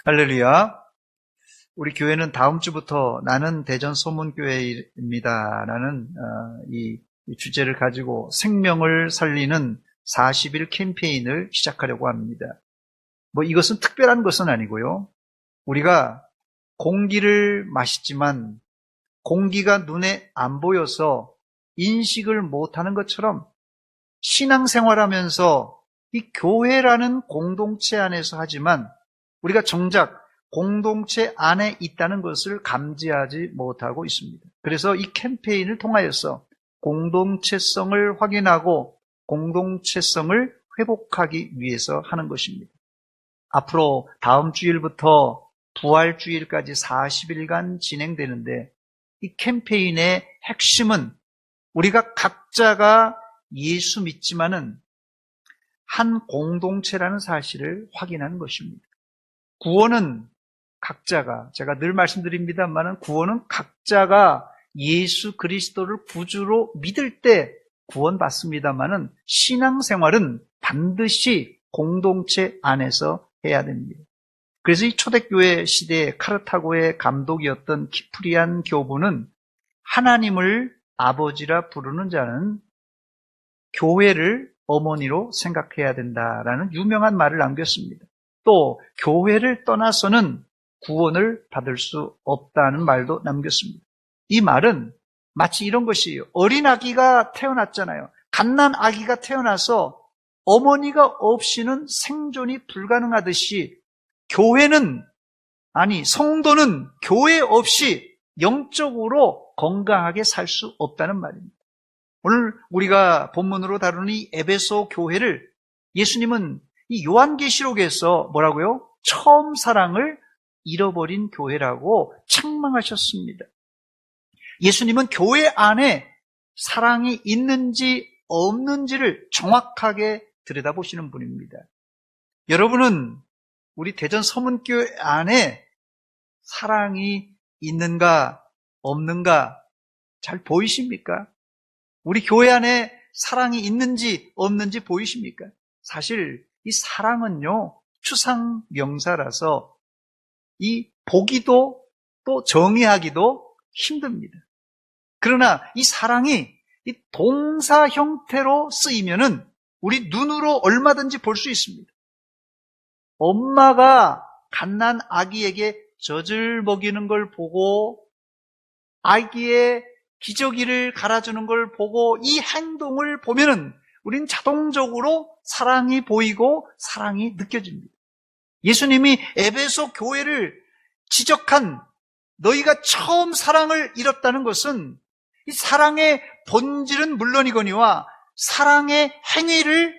할렐루야. 우리 교회는 다음 주부터 나는 대전 소문교회입니다 라는 이 주제를 가지고 생명을 살리는 40일 캠페인을 시작하려고 합니다. 이것은 특별한 것은 아니고요. 우리가 공기를 마시지만 공기가 눈에 안 보여서 인식을 못하는 것처럼 신앙생활하면서 이 교회라는 공동체 안에서 하지만 우리가 정작 공동체 안에 있다는 것을 감지하지 못하고 있습니다. 그래서 이 캠페인을 통하여서 공동체성을 확인하고 공동체성을 회복하기 위해서 하는 것입니다. 앞으로 다음 주일부터 부활주일까지 40일간 진행되는데 이 캠페인의 핵심은 우리가 각자가 예수 믿지만은 한 공동체라는 사실을 확인하는 것입니다. 구원은 각자가, 제가 늘 말씀드립니다만 구원은 각자가 예수 그리스도를 구주로 믿을 때 구원받습니다만 신앙생활은 반드시 공동체 안에서 해야 됩니다. 그래서 이 초대교회 시대에 카르타고의 감독이었던 키프리안 교부는 하나님을 아버지라 부르는 자는 교회를 어머니로 생각해야 된다라는 유명한 말을 남겼습니다. 또 교회를 떠나서는 구원을 받을 수 없다는 말도 남겼습니다. 이 말은 마치 이런 것이에요. 어린 아기가 태어났잖아요. 갓난 아기가 태어나서 어머니가 없이는 생존이 불가능하듯이 성도는 교회 없이 영적으로 건강하게 살 수 없다는 말입니다. 오늘 우리가 본문으로 다루는 이 에베소 교회를 예수님은 이 요한계시록에서 뭐라고요? 처음 사랑을 잃어버린 교회라고 책망하셨습니다. 예수님은 교회 안에 사랑이 있는지 없는지를 정확하게 들여다보시는 분입니다. 여러분은 우리 대전 서문교회 안에 사랑이 있는가 없는가 잘 보이십니까? 우리 교회 안에 사랑이 있는지 없는지 보이십니까? 사실 이 사랑은요, 추상 명사라서 이 보기도 또 정의하기도 힘듭니다. 그러나 이 사랑이 이 동사 형태로 쓰이면은 우리 눈으로 얼마든지 볼 수 있습니다. 엄마가 갓난 아기에게 젖을 먹이는 걸 보고 아기의 기저귀를 갈아주는 걸 보고 이 행동을 보면은 우린 자동적으로 사랑이 보이고 사랑이 느껴집니다. 예수님이 에베소 교회를 지적한 너희가 처음 사랑을 잃었다는 것은 이 사랑의 본질은 물론이거니와 사랑의 행위를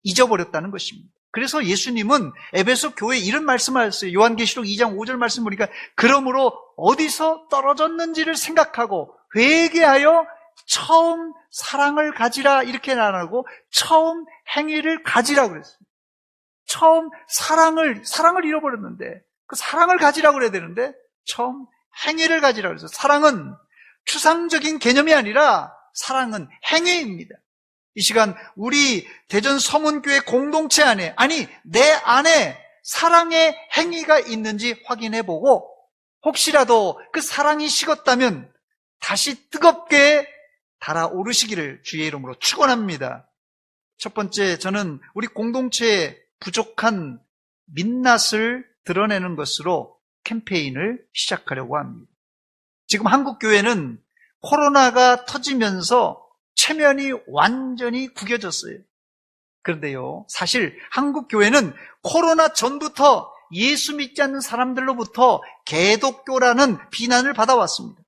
잊어버렸다는 것입니다. 그래서 예수님은 에베소 교회에 이런 말씀하셨어요. 요한계시록 2장 5절 말씀 보니까 그러므로 어디서 떨어졌는지를 생각하고 회개하여 처음 사랑을 가지라 이렇게 안 하고 처음 행위를 가지라고 그랬어요. 처음 사랑을 잃어버렸는데 그 사랑을 가지라고 그래야 되는데 처음 행위를 가지라고 그랬어요. 사랑은 추상적인 개념이 아니라 사랑은 행위입니다. 이 시간 우리 대전 서문교회 공동체 안에 내 안에 사랑의 행위가 있는지 확인해보고 혹시라도 그 사랑이 식었다면 다시 뜨겁게 달아오르시기를 주의 이름으로 축원합니다. 첫 번째, 저는 우리 공동체의 부족한 민낯을 드러내는 것으로 캠페인을 시작하려고 합니다. 지금 한국 교회는 코로나가 터지면서 체면이 완전히 구겨졌어요. 그런데요, 사실 한국 교회는 코로나 전부터 예수 믿지 않는 사람들로부터 개독교라는 비난을 받아왔습니다.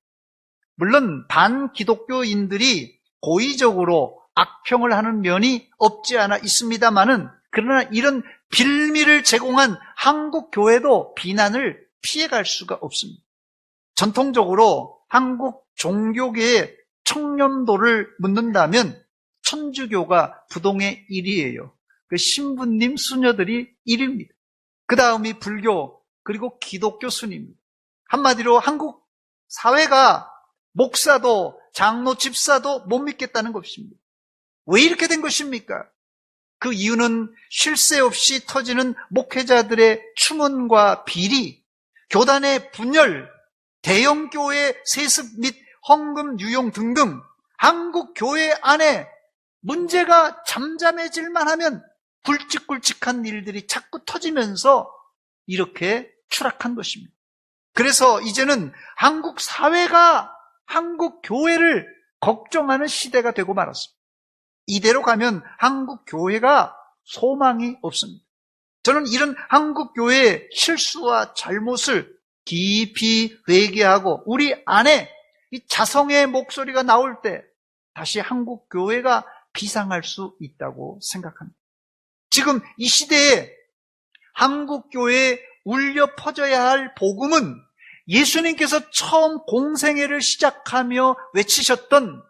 물론 반기독교인들이 고의적으로 악평을 하는 면이 없지 않아 있습니다만은 그러나 이런 빌미를 제공한 한국 교회도 비난을 피해갈 수가 없습니다. 전통적으로 한국 종교계의 청렴도를 묻는다면 천주교가 부동의 1위예요. 그 신부님 수녀들이 1위입니다. 그 다음이 불교 그리고 기독교 순입니다. 한마디로 한국 사회가 목사도 장로 집사도 못 믿겠다는 것입니다. 왜 이렇게 된 것입니까? 그 이유는 쉴 새 없이 터지는 목회자들의 추문과 비리, 교단의 분열, 대형 교회 세습 및 헌금 유용 등등 한국 교회 안에 문제가 잠잠해질만 하면 굵직굵직한 일들이 자꾸 터지면서 이렇게 추락한 것입니다. 그래서 이제는 한국 사회가 한국 교회를 걱정하는 시대가 되고 말았습니다. 이대로 가면 한국 교회가 소망이 없습니다. 저는 이런 한국 교회의 실수와 잘못을 깊이 회개하고 우리 안에 이 자성의 목소리가 나올 때 다시 한국 교회가 비상할 수 있다고 생각합니다. 지금 이 시대에 한국 교회에 울려 퍼져야 할 복음은 예수님께서 처음 공생애를 시작하며 외치셨던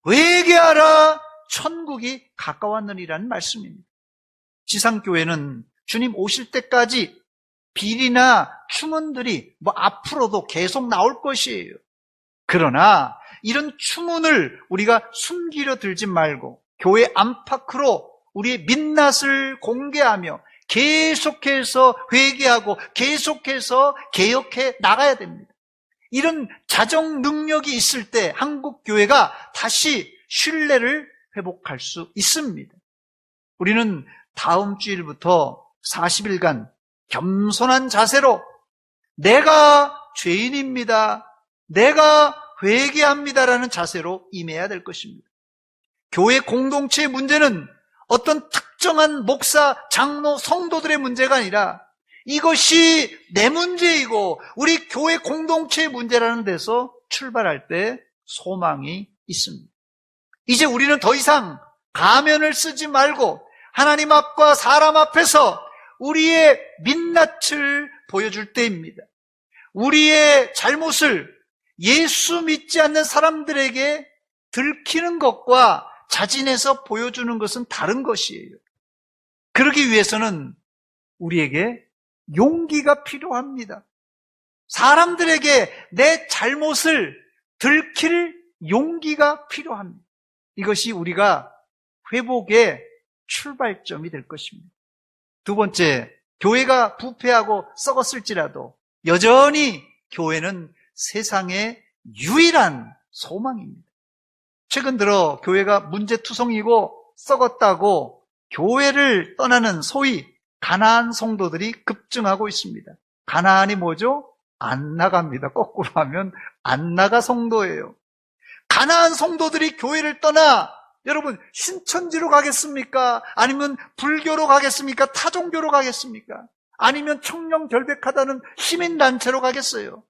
회개하라 천국이 가까웠느니라는 말씀입니다. 지상교회는 주님 오실 때까지 비리나 추문들이 앞으로도 계속 나올 것이에요. 그러나 이런 추문을 우리가 숨기려 들지 말고 교회 안팎으로 우리의 민낯을 공개하며 계속해서 회개하고 계속해서 개혁해 나가야 됩니다. 이런 자정 능력이 있을 때 한국 교회가 다시 신뢰를 회복할 수 있습니다. 우리는 다음 주일부터 40일간 겸손한 자세로 내가 죄인입니다, 내가 회개합니다라는 자세로 임해야 될 것입니다. 교회 공동체의 문제는 어떤 특정한 목사, 장로, 성도들의 문제가 아니라 이것이 내 문제이고 우리 교회 공동체의 문제라는 데서 출발할 때 소망이 있습니다. 이제 우리는 더 이상 가면을 쓰지 말고 하나님 앞과 사람 앞에서 우리의 민낯을 보여줄 때입니다. 우리의 잘못을 예수 믿지 않는 사람들에게 들키는 것과 자진해서 보여주는 것은 다른 것이에요. 그러기 위해서는 우리에게 용기가 필요합니다. 사람들에게 내 잘못을 들킬 용기가 필요합니다. 이것이 우리가 회복의 출발점이 될 것입니다. 두 번째, 교회가 부패하고 썩었을지라도 여전히 교회는 세상의 유일한 소망입니다. 최근 들어 교회가 문제투성이고 썩었다고 교회를 떠나는 소위 가나안 성도들이 급증하고 있습니다. 가나안이 뭐죠? 안 나갑니다. 거꾸로 하면 안 나가 성도예요. 가나안 성도들이 교회를 떠나 여러분 신천지로 가겠습니까? 아니면 불교로 가겠습니까? 타종교로 가겠습니까? 아니면 청렴결백하다는 시민단체로 가겠어요?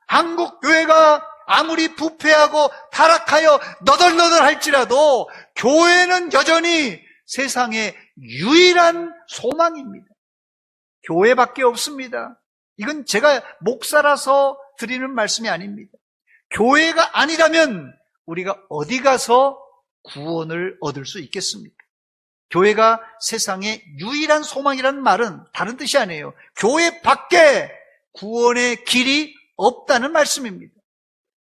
한국 교회가 아무리 부패하고 타락하여 너덜너덜 할지라도 교회는 여전히 세상의 유일한 소망입니다. 교회밖에 없습니다. 이건 제가 목사라서 드리는 말씀이 아닙니다. 교회가 아니라면 우리가 어디 가서 구원을 얻을 수 있겠습니까? 교회가 세상의 유일한 소망이라는 말은 다른 뜻이 아니에요. 교회 밖에 구원의 길이 없다는 말씀입니다.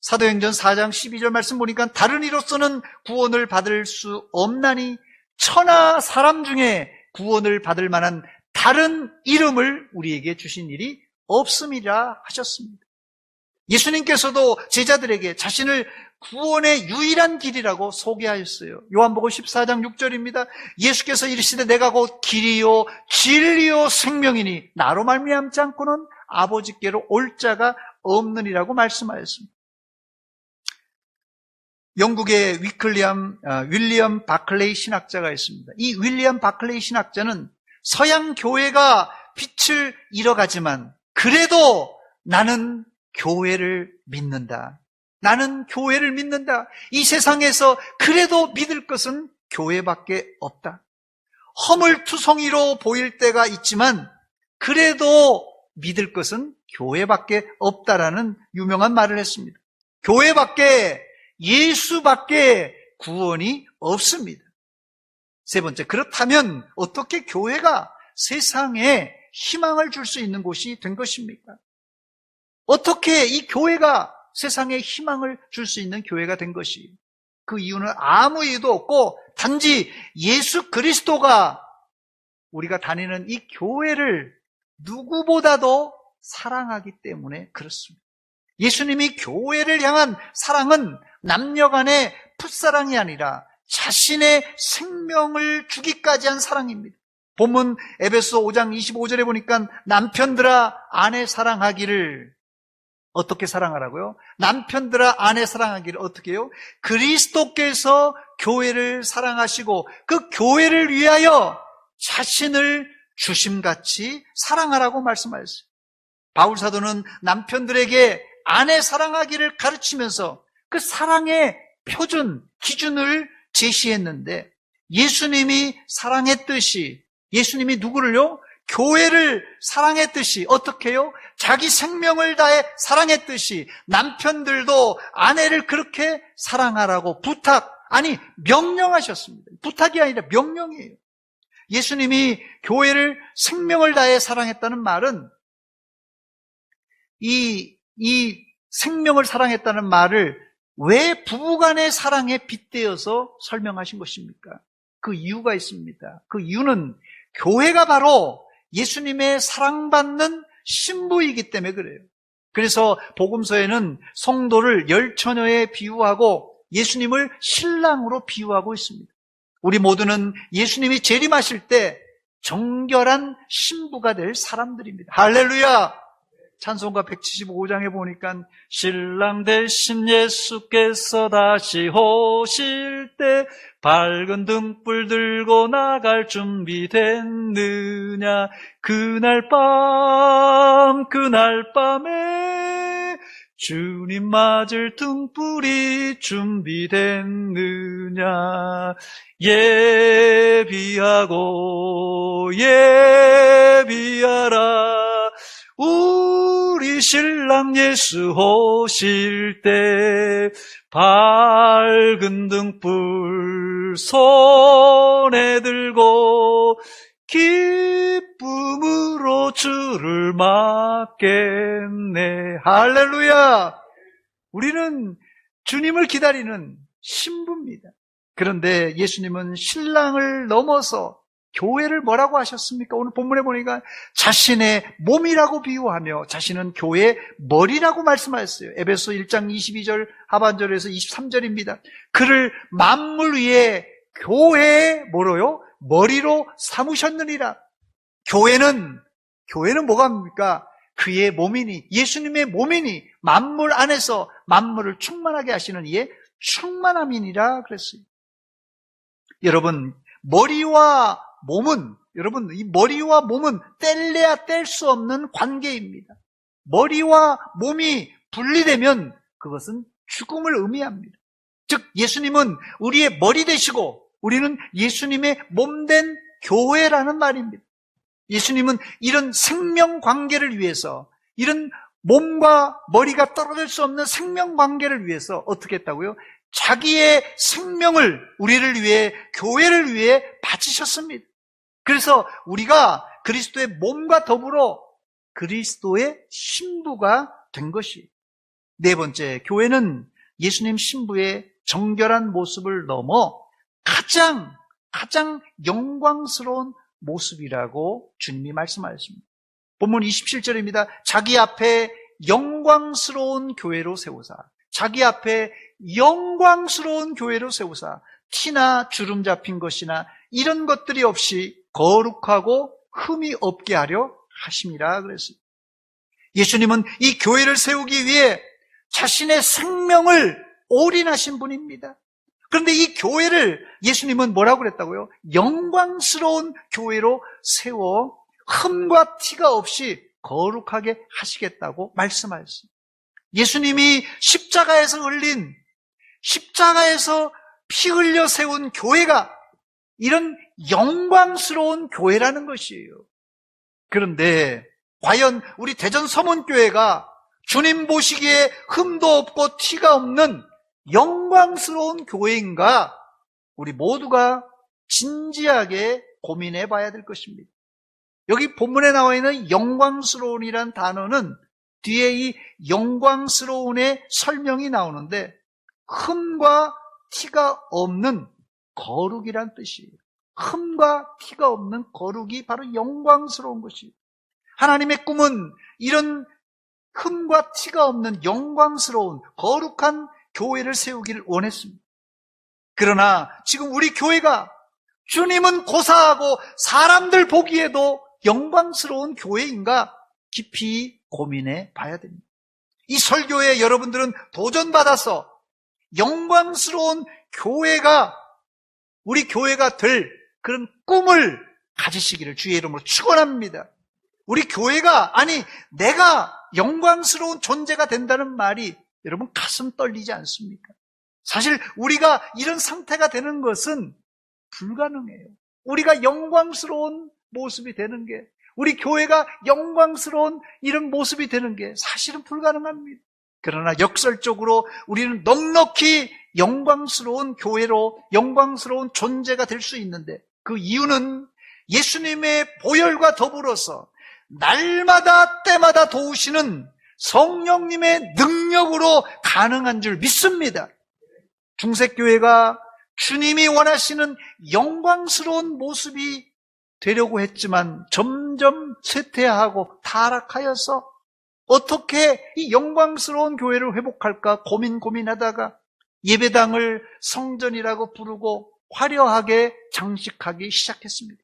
사도행전 4장 12절 말씀 보니까 다른 이로서는 구원을 받을 수 없나니 천하 사람 중에 구원을 받을 만한 다른 이름을 우리에게 주신 일이 없음이라 하셨습니다. 예수님께서도 제자들에게 자신을 구원의 유일한 길이라고 소개하였어요. 요한복음 14장 6절입니다. 예수께서 이르시되 내가 곧 길이요 진리요 생명이니 나로 말미암지 않고는 아버지께로 올 자가 없느니라고 말씀하였습니다. 영국의 윌리엄 바클레이 신학자가 있습니다. 이 윌리엄 바클레이 신학자는 서양 교회가 빛을 잃어가지만 그래도 나는 교회를 믿는다. 나는 교회를 믿는다. 이 세상에서 그래도 믿을 것은 교회밖에 없다. 허물투성이로 보일 때가 있지만 그래도 믿을 것은 교회밖에 없다라는 유명한 말을 했습니다. 교회밖에 예수밖에 구원이 없습니다. 세 번째, 그렇다면 어떻게 교회가 세상에 희망을 줄 수 있는 곳이 된 것입니까? 어떻게 이 교회가 세상에 희망을 줄 수 있는 교회가 된 것이? 그 이유는 아무 이유도 없고 단지 예수 그리스도가 우리가 다니는 이 교회를 누구보다도 사랑하기 때문에 그렇습니다. 예수님이 교회를 향한 사랑은 남녀 간의 풋사랑이 아니라 자신의 생명을 주기까지 한 사랑입니다. 본문 에베소 5장 25절에 보니까 남편들아 아내 사랑하기를 어떻게 사랑하라고요? 남편들아 아내 사랑하기를 어떻게 해요? 그리스도께서 교회를 사랑하시고 그 교회를 위하여 자신을 주심같이 사랑하라고 말씀하셨어요. 바울 사도는 남편들에게 아내 사랑하기를 가르치면서 그 사랑의 표준, 기준을 제시했는데 예수님이 사랑했듯이 예수님이 누구를요? 교회를 사랑했듯이 어떻게 해요? 자기 생명을 다해 사랑했듯이 남편들도 아내를 그렇게 사랑하라고 명령하셨습니다. 부탁이 아니라 명령이에요. 예수님이 교회를 생명을 다해 사랑했다는 말은 이 생명을 사랑했다는 말을 왜 부부간의 사랑에 빗대어서 설명하신 것입니까? 그 이유가 있습니다. 그 이유는 교회가 바로 예수님의 사랑받는 신부이기 때문에 그래요. 그래서 복음서에는 성도를 열처녀에 비유하고 예수님을 신랑으로 비유하고 있습니다. 우리 모두는 예수님이 재림하실 때 정결한 신부가 될 사람들입니다. 할렐루야! 찬송가 175장에 보니까 신랑 되신 예수께서 다시 오실 때 밝은 등불 들고 나갈 준비 됐느냐 그날 밤에 주님 맞을 등불이 준비됐느냐 예비하라 우리 신랑 예수 오실 때 밝은 등불 손에 들고 기쁨으로 주를 맞겠네. 할렐루야! 우리는 주님을 기다리는 신부입니다. 그런데 예수님은 신랑을 넘어서 교회를 뭐라고 하셨습니까? 오늘 본문에 보니까 자신의 몸이라고 비유하며 자신은 교회의 머리라고 말씀하셨어요. 에베소 1장 22절 하반절에서 23절입니다. 그를 만물 위에 교회의 뭐로요? 머리로 삼으셨느니라. 교회는 뭐가 합니까? 그의 몸이니 예수님의 몸이니 만물 안에서 만물을 충만하게 하시는 이의 충만함이니라 그랬어요. 여러분 이 머리와 몸은 뗄래야 뗄 수 없는 관계입니다. 머리와 몸이 분리되면 그것은 죽음을 의미합니다. 즉 예수님은 우리의 머리 되시고 우리는 예수님의 몸된 교회라는 말입니다. 예수님은 이런 생명 관계를 위해서 이런 몸과 머리가 떨어질 수 없는 생명 관계를 위해서 어떻게 했다고요? 자기의 생명을 우리를 위해 교회를 위해 바치셨습니다. 그래서 우리가 그리스도의 몸과 더불어 그리스도의 신부가 된 것이. 네 번째, 교회는 예수님 신부의 정결한 모습을 넘어 가장 영광스러운 모습이라고 주님이 말씀하셨습니다. 본문 27절입니다. 자기 앞에 영광스러운 교회로 세우사. 자기 앞에 영광스러운 교회로 세우사 티나 주름 잡힌 것이나 이런 것들이 없이 거룩하고 흠이 없게 하려 하심이라 그랬어요. 예수님은 이 교회를 세우기 위해 자신의 생명을 올인하신 분입니다. 그런데 이 교회를 예수님은 뭐라고 그랬다고요? 영광스러운 교회로 세워 흠과 티가 없이 거룩하게 하시겠다고 말씀하셨습니다. 예수님이 십자가에서 피 흘려 세운 교회가 이런 영광스러운 교회라는 것이에요. 그런데 과연 우리 대전 서문교회가 주님 보시기에 흠도 없고 티가 없는 영광스러운 교회인가? 우리 모두가 진지하게 고민해 봐야 될 것입니다. 여기 본문에 나와 있는 영광스러운이란 단어는 뒤에 이 영광스러운의 설명이 나오는데 흠과 티가 없는 거룩이란 뜻이에요. 흠과 티가 없는 거룩이 바로 영광스러운 것이에요. 하나님의 꿈은 이런 흠과 티가 없는 영광스러운 거룩한 교회를 세우기를 원했습니다. 그러나 지금 우리 교회가 주님은 고사하고 사람들 보기에도 영광스러운 교회인가 깊이 고민해 봐야 됩니다. 이 설교에 여러분들은 도전받아서 영광스러운 교회가 우리 교회가 될 그런 꿈을 가지시기를 주의 이름으로 축원합니다. 우리 교회가 내가 영광스러운 존재가 된다는 말이 여러분 가슴 떨리지 않습니까? 사실 우리가 이런 상태가 되는 것은 불가능해요. 우리가 영광스러운 모습이 되는 게, 우리 교회가 영광스러운 이런 모습이 되는 게 사실은 불가능합니다. 그러나 역설적으로 우리는 넉넉히 영광스러운 교회로 영광스러운 존재가 될 수 있는데, 그 이유는 예수님의 보혈과 더불어서 날마다 때마다 도우시는 성령님의 능력으로 가능한 줄 믿습니다. 중세교회가 주님이 원하시는 영광스러운 모습이 되려고 했지만 점점 쇠퇴하고 타락하여서 어떻게 이 영광스러운 교회를 회복할까 고민하다가 예배당을 성전이라고 부르고 화려하게 장식하기 시작했습니다.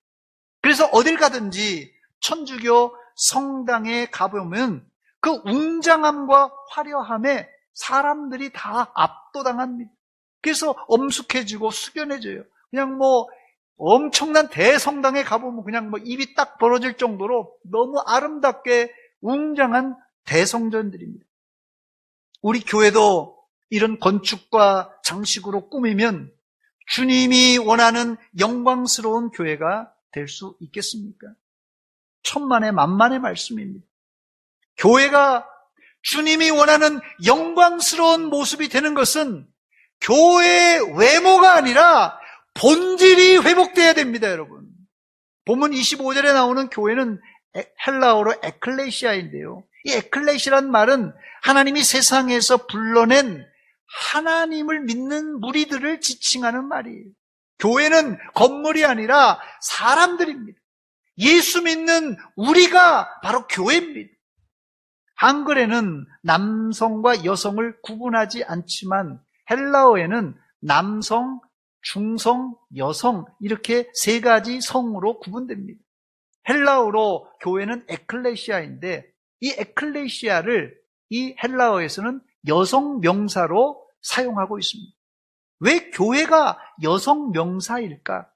그래서 어딜 가든지 천주교 성당에 가보면 그 웅장함과 화려함에 사람들이 다 압도당합니다. 그래서 엄숙해지고 숙연해져요. 그냥 엄청난 대성당에 가보면 그냥 입이 딱 벌어질 정도로 너무 아름답게 웅장한 대성전들입니다. 우리 교회도 이런 건축과 장식으로 꾸미면 주님이 원하는 영광스러운 교회가 될 수 있겠습니까? 천만의 만만의 말씀입니다. 교회가 주님이 원하는 영광스러운 모습이 되는 것은 교회의 외모가 아니라 본질이 회복돼야 됩니다, 여러분. 본문 25절에 나오는 교회는 헬라어로 에클레시아인데요. 이 에클레시아란 말은 하나님이 세상에서 불러낸 하나님을 믿는 무리들을 지칭하는 말이에요. 교회는 건물이 아니라 사람들입니다. 예수 믿는 우리가 바로 교회입니다. 한글에는 남성과 여성을 구분하지 않지만 헬라어에는 남성, 중성, 여성 이렇게 세 가지 성으로 구분됩니다. 헬라어로 교회는 에클레시아인데 이 에클레시아를 이 헬라어에서는 여성 명사로 사용하고 있습니다. 왜 교회가 여성 명사일까?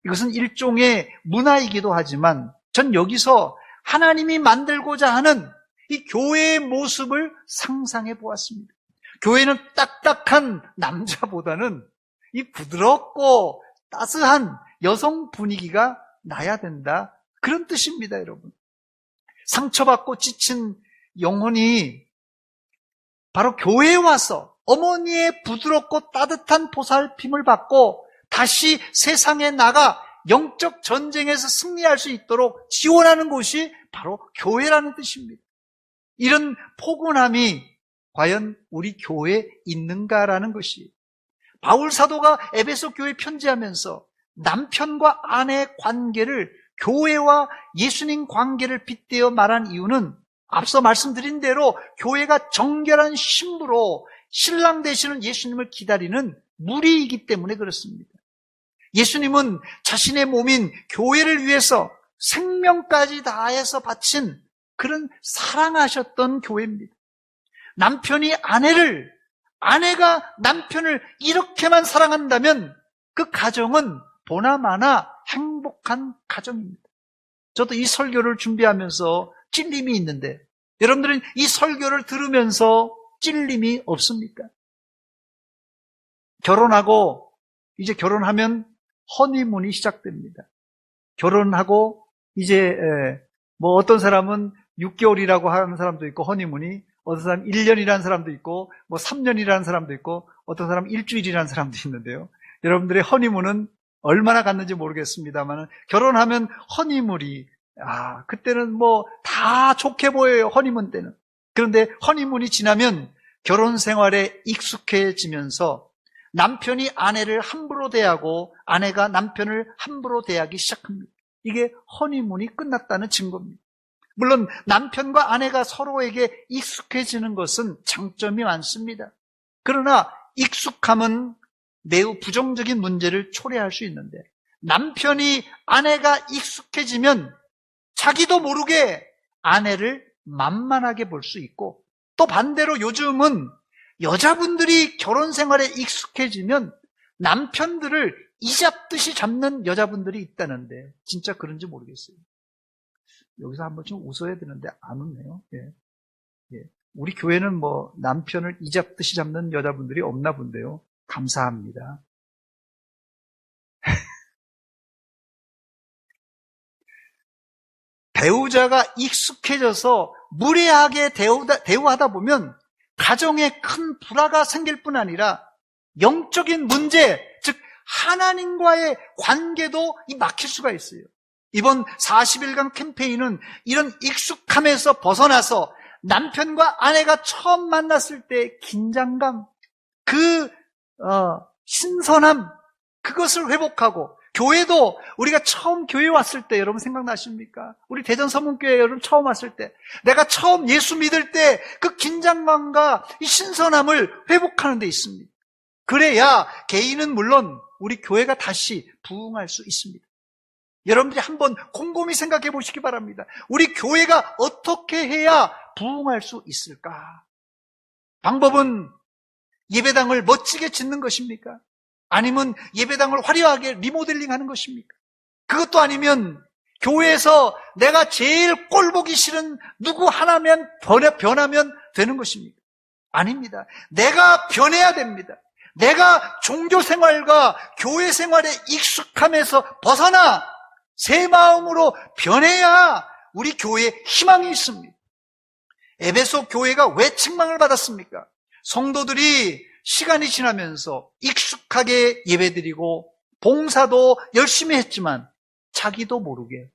이것은 일종의 문화이기도 하지만 전 여기서 하나님이 만들고자 하는 이 교회의 모습을 상상해 보았습니다. 교회는 딱딱한 남자보다는 이 부드럽고 따스한 여성 분위기가 나야 된다. 그런 뜻입니다, 여러분. 상처받고 지친 영혼이 바로 교회에 와서 어머니의 부드럽고 따뜻한 보살핌을 받고 다시 세상에 나가 영적 전쟁에서 승리할 수 있도록 지원하는 곳이 바로 교회라는 뜻입니다. 이런 포근함이 과연 우리 교회에 있는가라는 것이, 바울 사도가 에베소 교회 편지하면서 남편과 아내의 관계를 교회와 예수님 관계를 빗대어 말한 이유는 앞서 말씀드린 대로 교회가 정결한 신부로 신랑 되시는 예수님을 기다리는 무리이기 때문에 그렇습니다. 예수님은 자신의 몸인 교회를 위해서 생명까지 다해서 바친 그런 사랑하셨던 교회입니다. 남편이 아내가 남편을 이렇게만 사랑한다면 그 가정은 보나마나 행복한 가정입니다. 저도 이 설교를 준비하면서 찔림이 있는데 여러분들은 이 설교를 들으면서 찔림이 없습니까? 이제 결혼하면 허니문이 시작됩니다. 결혼하고 이제 어떤 사람은 6개월이라고 하는 사람도 있고 허니문이, 어떤 사람 1년이라는 사람도 있고 3년이라는 사람도 있고 어떤 사람 일주일이라는 사람도 있는데요. 여러분들의 허니문은 얼마나 갔는지 모르겠습니다만 결혼하면 허니문이 그때는 다 좋게 보여요. 허니문 때는. 그런데 허니문이 지나면 결혼 생활에 익숙해지면서 남편이 아내를 함부로 대하고 아내가 남편을 함부로 대하기 시작합니다. 이게 허니문이 끝났다는 증거입니다. 물론 남편과 아내가 서로에게 익숙해지는 것은 장점이 많습니다. 그러나 익숙함은 매우 부정적인 문제를 초래할 수 있는데, 남편이 아내가 익숙해지면 자기도 모르게 아내를 만만하게 볼 수 있고, 또 반대로 요즘은 여자분들이 결혼 생활에 익숙해지면 남편들을 이잡듯이 잡는 여자분들이 있다는데 진짜 그런지 모르겠어요. 여기서 한번 좀 웃어야 되는데 안 웃네요. 예. 우리 교회는 뭐 남편을 이잡듯이 잡는 여자분들이 없나 본데요. 감사합니다. 배우자가 익숙해져서 무례하게 대우하다 보면 가정에 큰 불화가 생길 뿐 아니라 영적인 문제, 즉 하나님과의 관계도 막힐 수가 있어요. 이번 40일간 캠페인은 이런 익숙함에서 벗어나서 남편과 아내가 처음 만났을 때 긴장감, 신선함, 그것을 회복하고, 교회도 우리가 처음 교회 왔을 때 여러분 생각나십니까? 우리 대전서문교회 여러분 처음 왔을 때, 내가 처음 예수 믿을 때 그 긴장감과 이 신선함을 회복하는 데 있습니다. 그래야 개인은 물론 우리 교회가 다시 부흥할 수 있습니다. 여러분들이 한번 곰곰이 생각해 보시기 바랍니다. 우리 교회가 어떻게 해야 부흥할 수 있을까? 방법은 예배당을 멋지게 짓는 것입니까? 아니면 예배당을 화려하게 리모델링하는 것입니까? 그것도 아니면 교회에서 내가 제일 꼴보기 싫은 누구 하나면 변하면 되는 것입니까? 아닙니다. 내가 변해야 됩니다. 내가 종교 생활과 교회 생활에 익숙함에서 벗어나 새 마음으로 변해야 우리 교회에 희망이 있습니다. 에베소 교회가 왜 책망을 받았습니까? 성도들이 시간이 지나면서 익숙하게 예배드리고 봉사도 열심히 했지만 자기도 모르게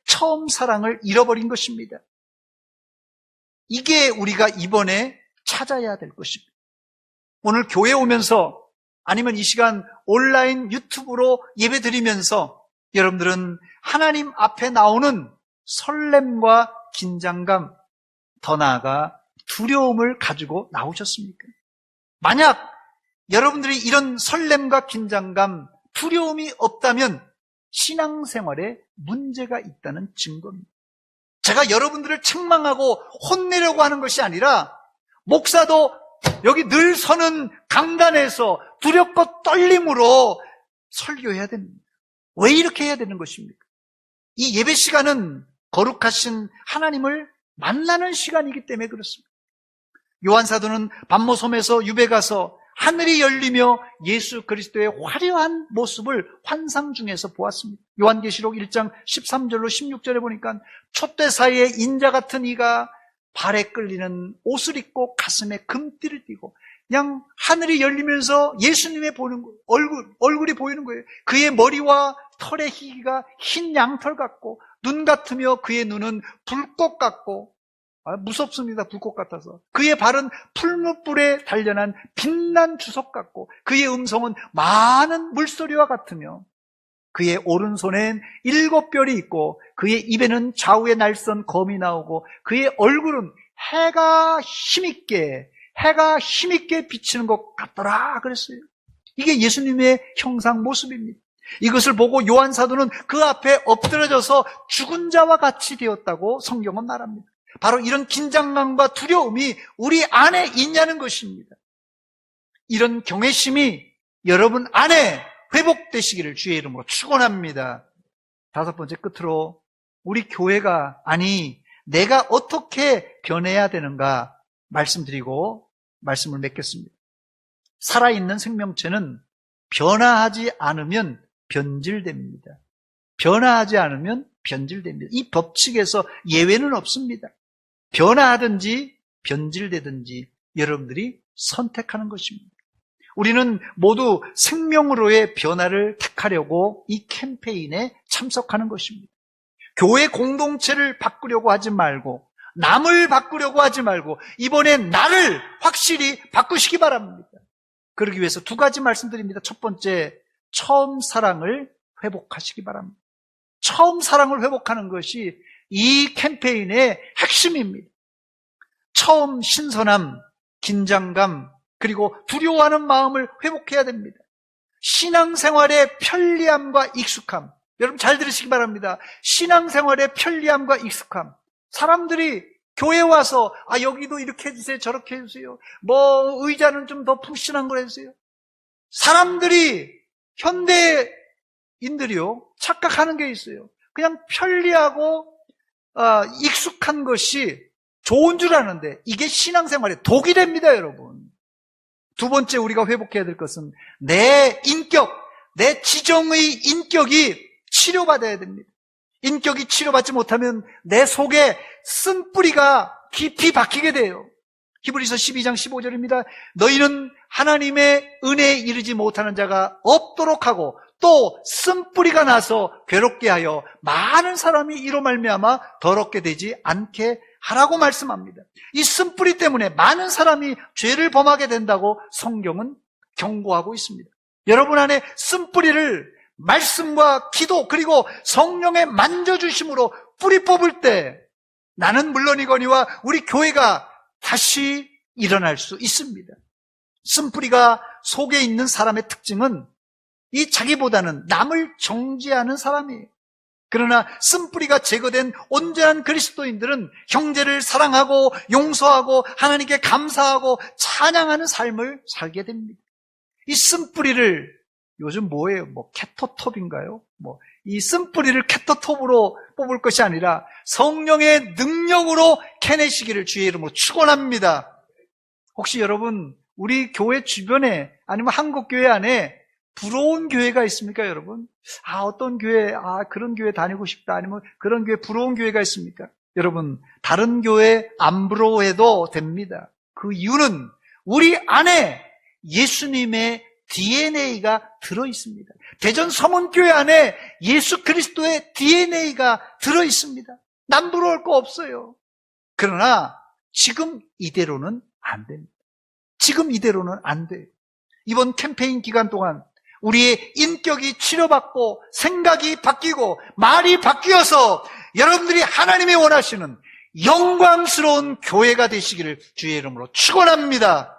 처음 사랑을 잃어버린 것입니다. 이게 우리가 이번에 찾아야 될 것입니다. 오늘 교회 오면서 아니면 이 시간 온라인 유튜브로 예배드리면서 여러분들은 하나님 앞에 나오는 설렘과 긴장감, 더 나아가 두려움을 가지고 나오셨습니까? 만약 여러분들이 이런 설렘과 긴장감, 두려움이 없다면 신앙생활에 문제가 있다는 증거입니다. 제가 여러분들을 책망하고 혼내려고 하는 것이 아니라, 목사도 여기 늘 서는 강단에서 두렵고 떨림으로 설교해야 됩니다. 왜 이렇게 해야 되는 것입니까? 이 예배 시간은 거룩하신 하나님을 만나는 시간이기 때문에 그렇습니다. 요한사도는 반모섬에서 유배 가서 하늘이 열리며 예수 그리스도의 화려한 모습을 환상 중에서 보았습니다. 요한계시록 1장 13절로 16절에 보니까 촛대 사이에 인자 같은 이가 발에 끌리는 옷을 입고 가슴에 금띠를 띠고, 그냥 하늘이 열리면서 예수님의 얼굴이 보이는 거예요. 그의 머리와 털의 희기가 흰 양털 같고, 눈 같으며 그의 눈은 불꽃 같고, 무섭습니다. 불꽃 같아서. 그의 발은 풀무불에 단련한 빛난 주석 같고, 그의 음성은 많은 물소리와 같으며, 그의 오른손엔 7뼈리 있고, 그의 입에는 좌우에 날선 검이 나오고, 그의 얼굴은 해가 힘있게 비치는 것 같더라 그랬어요. 이게 예수님의 형상 모습입니다. 이것을 보고 요한사도는 그 앞에 엎드려져서 죽은 자와 같이 되었다고 성경은 말합니다. 바로 이런 긴장감과 두려움이 우리 안에 있냐는 것입니다. 이런 경외심이 여러분 안에 회복되시기를 주의 이름으로 축원합니다. 5번째 끝으로, 우리 교회가, 아니 내가 어떻게 변해야 되는가 말씀드리고 말씀을 맺겠습니다. 살아있는 생명체는 변화하지 않으면 변질됩니다. 변화하지 않으면 변질됩니다. 이 법칙에서 예외는 없습니다. 변화하든지 변질되든지 여러분들이 선택하는 것입니다. 우리는 모두 생명으로의 변화를 택하려고 이 캠페인에 참석하는 것입니다. 교회 공동체를 바꾸려고 하지 말고, 남을 바꾸려고 하지 말고, 이번엔 나를 확실히 바꾸시기 바랍니다. 그러기 위해서 두 가지 말씀드립니다. 첫 번째, 처음 사랑을 회복하시기 바랍니다. 처음 사랑을 회복하는 것이 이 캠페인의 핵심입니다. 처음 신선함, 긴장감, 그리고 두려워하는 마음을 회복해야 됩니다. 신앙생활의 편리함과 익숙함, 여러분 잘 들으시기 바랍니다. 신앙생활의 편리함과 익숙함. 사람들이 교회 와서 여기도 이렇게 해주세요, 저렇게 해주세요, 의자는 좀 더 푹신한 걸 해주세요. 사람들이, 현대인들이요, 착각하는 게 있어요. 그냥 편리하고 익숙한 것이 좋은 줄 아는데 이게 신앙생활의 독이 됩니다, 여러분. 두 번째 우리가 회복해야 될 것은 내 인격, 내 지정의 인격이 치료받아야 됩니다. 인격이 치료받지 못하면 내 속에 쓴뿌리가 깊이 박히게 돼요. 히브리서 12장 15절입니다. 너희는 하나님의 은혜에 이르지 못하는 자가 없도록 하고 또 쓴뿌리가 나서 괴롭게 하여 많은 사람이 이로 말미암아 더럽게 되지 않게 하라고 말씀합니다. 이 쓴뿌리 때문에 많은 사람이 죄를 범하게 된다고 성경은 경고하고 있습니다. 여러분 안에 쓴뿌리를 말씀과 기도 그리고 성령의 만져주심으로 뿌리 뽑을 때 나는 물론이거니와 우리 교회가 다시 일어날 수 있습니다. 쓴뿌리가 속에 있는 사람의 특징은 이 자기보다는 남을 정죄하는 사람이에요. 그러나 쓴뿌리가 제거된 온전한 그리스도인들은 형제를 사랑하고 용서하고 하나님께 감사하고 찬양하는 삶을 살게 됩니다. 이 쓴뿌리를 요즘 뭐예요? 케토톱인가요? 이 쓴뿌리를 케토톱으로 뽑을 것이 아니라 성령의 능력으로 캐내시기를 주의 이름으로 축원합니다. 혹시 여러분 우리 교회 주변에 아니면 한국 교회 안에 부러운 교회가 있습니까, 여러분? 어떤 교회, 그런 교회 다니고 싶다, 아니면 그런 교회 부러운 교회가 있습니까? 여러분, 다른 교회 안 부러워해도 됩니다. 그 이유는 우리 안에 예수님의 DNA가 들어있습니다. 대전 서문교회 안에 예수 그리스도의 DNA가 들어있습니다. 남 부러울 거 없어요. 그러나 지금 이대로는 안 됩니다. 지금 이대로는 안 돼요. 이번 캠페인 기간 동안 우리의 인격이 치료받고 생각이 바뀌고 말이 바뀌어서 여러분들이 하나님이 원하시는 영광스러운 교회가 되시기를 주의 이름으로 축원합니다.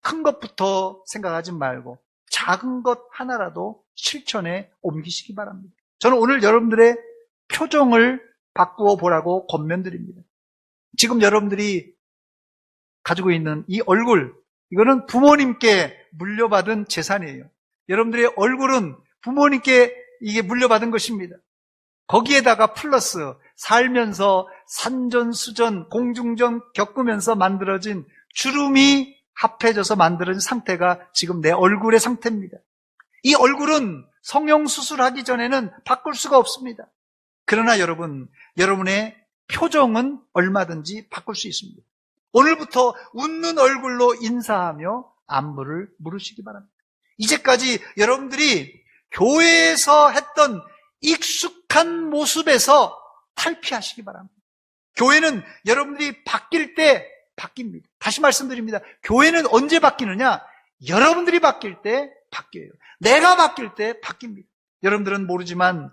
큰 것부터 생각하지 말고 작은 것 하나라도 실천에 옮기시기 바랍니다. 저는 오늘 여러분들의 표정을 바꾸어 보라고 권면드립니다. 지금 여러분들이 가지고 있는 이 얼굴, 이거는 부모님께 물려받은 재산이에요. 여러분들의 얼굴은 부모님께 이게 물려받은 것입니다. 거기에다가 플러스 살면서 산전수전, 공중전 겪으면서 만들어진 주름이 합해져서 만들어진 상태가 지금 내 얼굴의 상태입니다. 이 얼굴은 성형수술하기 전에는 바꿀 수가 없습니다. 그러나 여러분, 여러분의 표정은 얼마든지 바꿀 수 있습니다. 오늘부터 웃는 얼굴로 인사하며 안부를 물으시기 바랍니다. 이제까지 여러분들이 교회에서 했던 익숙한 모습에서 탈피하시기 바랍니다. 교회는 여러분들이 바뀔 때 바뀝니다. 다시 말씀드립니다. 교회는 언제 바뀌느냐? 여러분들이 바뀔 때 바뀌어요. 내가 바뀔 때 바뀝니다. 여러분들은 모르지만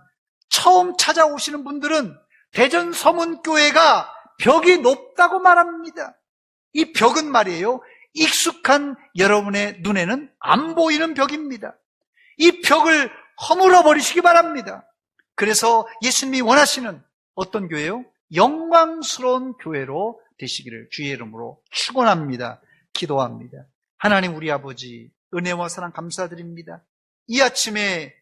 처음 찾아오시는 분들은 대전 서문교회가 벽이 높다고 말합니다. 이 벽은 말이에요, 익숙한 여러분의 눈에는 안 보이는 벽입니다. 이 벽을 허물어 버리시기 바랍니다. 그래서 예수님이 원하시는 어떤 교회요? 영광스러운 교회로 되시기를 주의 이름으로 축원합니다. 기도합니다. 하나님 우리 아버지, 은혜와 사랑 감사드립니다. 이 아침에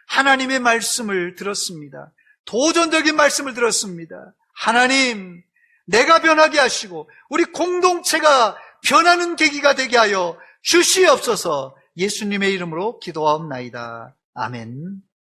하나님의 말씀을 들었습니다. 도전적인 말씀을 들었습니다. 하나님, 내가 변하게 하시고 우리 공동체가 변하는 계기가 되게 하여 주시옵소서. 예수님의 이름으로 기도하옵나이다. 아멘.